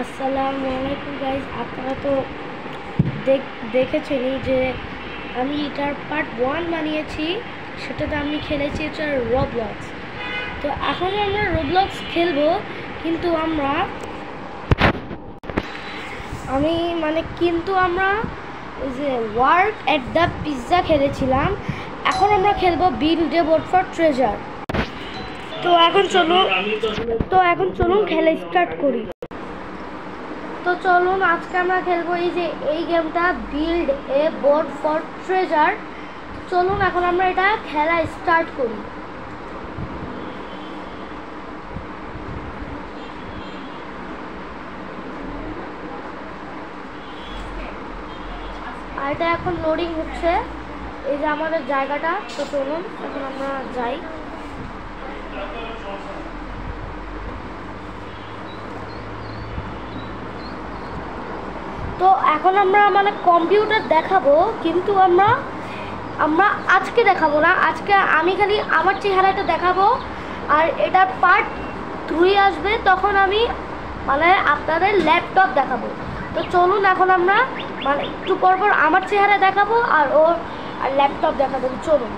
আসসালামু আলাইকুম গাইজ, আপনারা তো দেখেছেনই যে আমি এটার পার্ট 1 বানিয়েছি, সেটাতে আমি খেলেছি এটা রবলক্স। তো এখন আমরা রবলক্স খেলবো, কিন্তু আমরা ওই যে ওয়ার্ক এট দ্য পিৎজা খেলেছিলাম। এখন আমরা খেলবো build a boat for treasure. তো এখন চলুন খেলা স্টার্ট করি। তো চলুন আজকে আমরা খেলবো এই গেমটা, build a boat for treasure. চলুন এখন আমরা এটা খেলা স্টার্ট করি। আর এটা এখন লোডিং হচ্ছে, এই যে আমাদের জায়গাটা। তো চলুন এখন আমরা যাই। তো এখন আমরা কম্পিউটার দেখাবো, কিন্তু আমরা আজকে দেখাবো না। আজকে আমি খালি আমার চেহারাটা দেখাবো, আর এটার পার্ট 3 আসবে, তখন আমি আপনাদের ল্যাপটপ দেখাবো। তো চলুন এখন আমরা একটু পরপর আমার চেহারা দেখাবো আর ওর ল্যাপটপ দেখাবো। চলুন।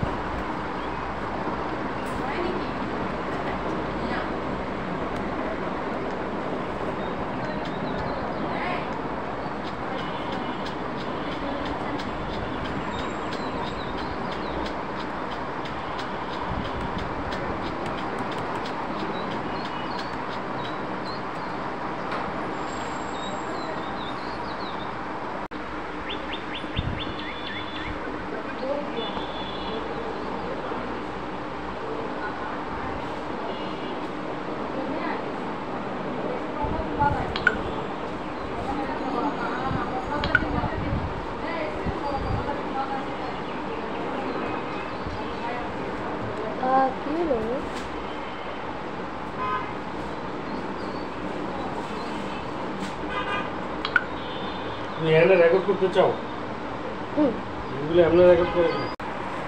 রেকর্ড করতে চাও?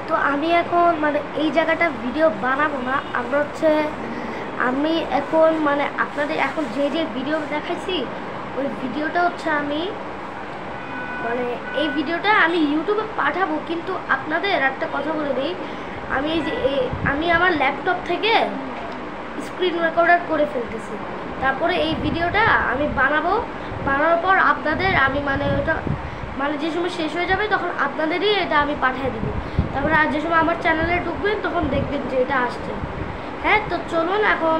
তো আমি এখন এই জায়গাটা ভিডিও বানাবো না। আমি এখন আপনাদের এখন যে ভিডিও দেখাইছি, ওই ভিডিওটা হচ্ছে এই ভিডিওটা আমি ইউটিউবে পাঠাবো। কিন্তু আপনাদের একটা কথা বলে দিই, আমি আমার ল্যাপটপ থেকে স্ক্রিন রেকর্ডার করে ফেলতেছি। তারপরে এই ভিডিওটা আমি বানানোর পর আপনাদের আমি ওটা যে সময় শেষ হয়ে যাবে তখন আপনাদেরই এটা আমি পাঠিয়ে দিব। তারপরে আর যে সময় আমার চ্যানেলে ঢুকবেন তখন দেখবেন যে এটা আসছে। হ্যাঁ, তো চলুন এখন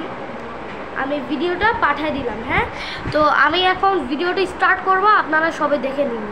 আমি ভিডিওটা পাঠিয়ে দিলাম। হ্যাঁ, তো আমি এখন ভিডিওটা স্টার্ট করব, আপনারা সবাই দেখে নিন।